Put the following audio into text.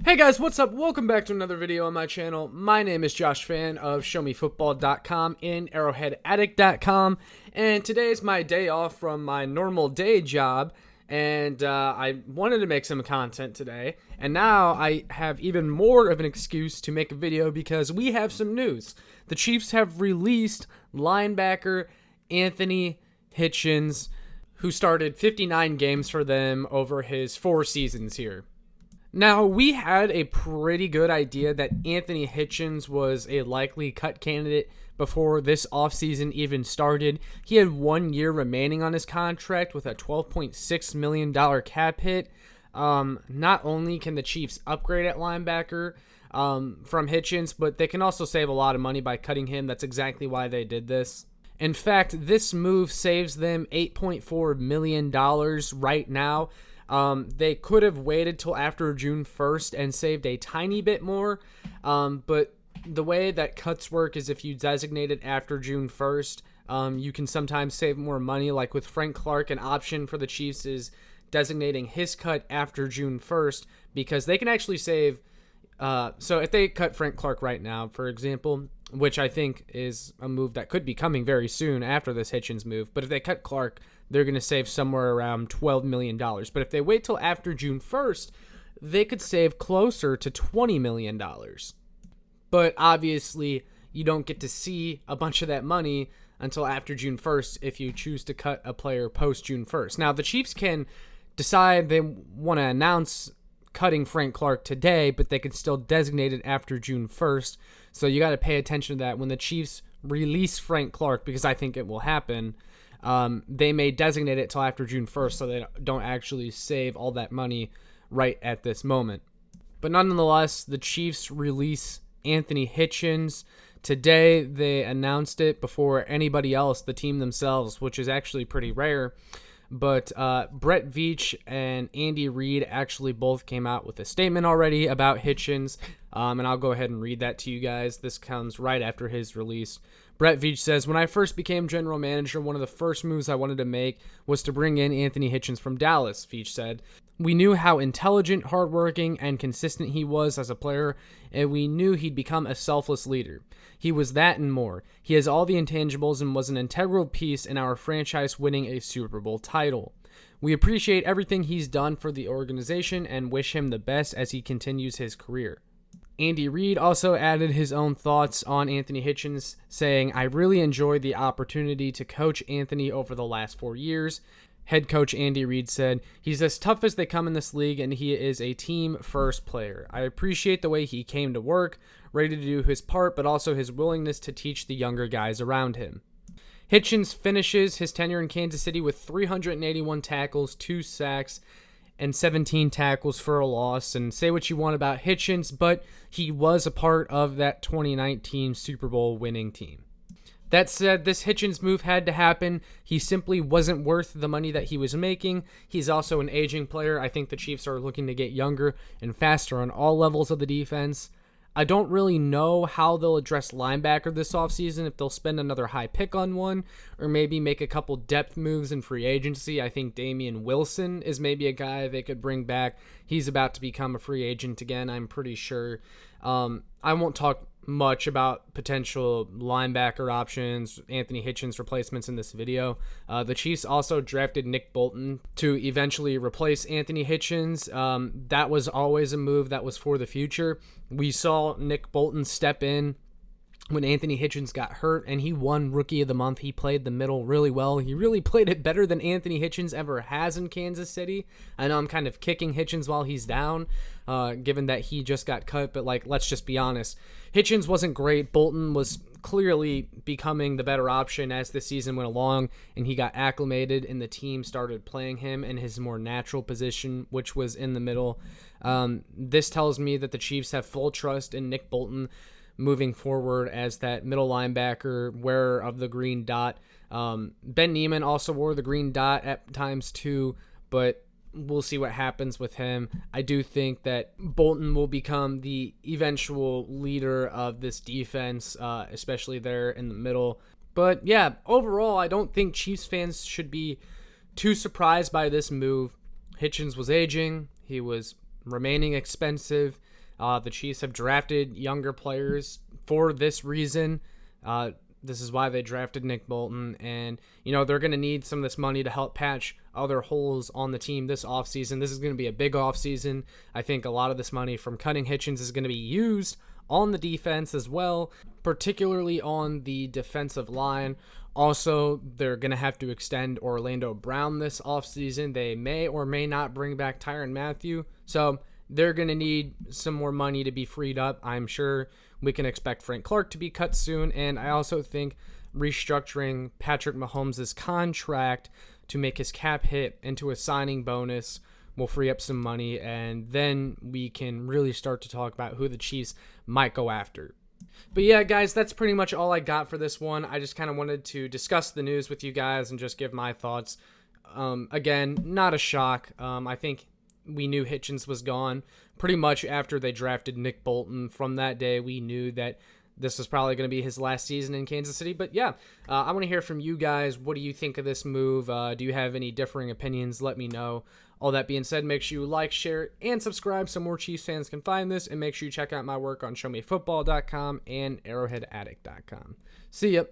Hey guys, what's up? Welcome back to another video on my channel. My name is Josh Fan of ShowMeFootball.com and ArrowheadAddict.com, and today is my day off from my normal day job, and I wanted to make some content today, and now I have even more of an excuse to make a video because we have some news. The Chiefs have released linebacker Anthony Hitchens, who started 59 games for them over his 4 seasons here. Now, we had a pretty good idea that Anthony Hitchens was a likely cut candidate before this offseason even started. He had 1 year remaining on his contract with a $12.6 million cap hit. Not only can the Chiefs upgrade at linebacker from Hitchens, but they can also save a lot of money by cutting him. That's exactly why they did this. In fact, this move saves them $8.4 million right now. They could have waited till after June 1st and saved a tiny bit more, but the way that cuts work is if you designate it after June 1st, you can sometimes save more money. Like with Frank Clark, an option for the Chiefs is designating his cut after June 1st because they can actually save. So if they cut Frank Clark right now, for example, which I think is a move that could be coming very soon after this Hitchens move, but if they cut Clark, they're going to save somewhere around $12 million. But if they wait till after June 1st, they could save closer to $20 million. But obviously, you don't get to see a bunch of that money until after June 1st if you choose to cut a player post June 1st. Now, the Chiefs can decide they want to announce cutting Frank Clark today, but they can still designate it after June 1st. So you got to pay attention to that when the Chiefs release Frank Clark, because I think it will happen. They may designate it till after June 1st so they don't actually save all that money right at this moment. But nonetheless, the Chiefs release Anthony Hitchens. Today, they announced it before anybody else, the team themselves, which is actually pretty rare. But Brett Veach and Andy Reid actually both came out with a statement already about Hitchens, and I'll go ahead and read that to you guys. This comes right after his release. Brett Veach says, "When I first became general manager, one of the first moves I wanted to make was to bring in Anthony Hitchens from Dallas," Veach said. "We knew how intelligent, hardworking, and consistent he was as a player, and we knew he'd become a selfless leader. He was that and more. He has all the intangibles and was an integral piece in our franchise winning a Super Bowl title. We appreciate everything he's done for the organization and wish him the best as he continues his career." Andy Reid also added his own thoughts on Anthony Hitchens, saying, "I really enjoyed the opportunity to coach Anthony over the last 4 years. Head coach Andy Reid said, "He's as tough as they come in this league, and he is a team-first player. I appreciate the way he came to work, ready to do his part, but also his willingness to teach the younger guys around him." Hitchens finishes his tenure in Kansas City with 381 tackles, 2 sacks, and 17 tackles for a loss. And say what you want about Hitchens, but he was a part of that 2019 Super Bowl winning team. That said, this Hitchens move had to happen. He simply wasn't worth the money that he was making. He's also an aging player. I think the Chiefs are looking to get younger and faster on all levels of the defense. I don't really know how they'll address linebacker this offseason, if they'll spend another high pick on one, or maybe make a couple depth moves in free agency. I think Damian Wilson is maybe a guy they could bring back. He's about to become a free agent again, I'm pretty sure. I won't talk much about potential linebacker options, Anthony Hitchens replacements in this video. The Chiefs also drafted Nick Bolton to eventually replace Anthony Hitchens. That was always a move that was for the future. We saw Nick Bolton step in when Anthony Hitchens got hurt, and he won Rookie of the Month. He played the middle really well. He really played it better than Anthony Hitchens ever has in Kansas City. I know I'm kind of kicking Hitchens while he's down, given that he just got cut, but let's just be honest. Hitchens wasn't great. Bolton was clearly becoming the better option as the season went along, and he got acclimated, and the team started playing him in his more natural position, which was in the middle. This tells me that the Chiefs have full trust in Nick Bolton moving forward as that middle linebacker, wearer of the green dot. Ben Neiman also wore the green dot at times too, but we'll see what happens with him. I do think that Bolton will become the eventual leader of this defense, especially there in the middle. But yeah, overall, I don't think Chiefs fans should be too surprised by this move. Hitchens was aging. He was remaining expensive. The Chiefs have drafted younger players for this reason. This is why they drafted Nick Bolton, and they're going to need some of this money to help patch other holes on the team this offseason. This is going to be a big offseason. I think a lot of this money from cutting Hitchens is going to be used on the defense as well, particularly on the defensive line. Also, they're going to have to extend Orlando Brown this offseason. They may or may not bring back Tyrann Mathieu, so they're going to need some more money to be freed up. I'm sure we can expect Frank Clark to be cut soon, and I also think restructuring Patrick Mahomes' contract to make his cap hit into a signing bonus will free up some money, and then we can really start to talk about who the Chiefs might go after. But yeah, guys, that's pretty much all I got for this one. I just kind of wanted to discuss the news with you guys and just give my thoughts. Again, not a shock. I think we knew Hitchens was gone pretty much after they drafted Nick Bolton. From that day, we knew that this was probably going to be his last season in Kansas City. But yeah, I want to hear from you guys. What do you think of this move? Do you have any differing opinions? Let me know. All that being said, make sure you like, share, and subscribe so more Chiefs fans can find this. And make sure you check out my work on ShowMeFootball.com and ArrowheadAddict.com. See ya.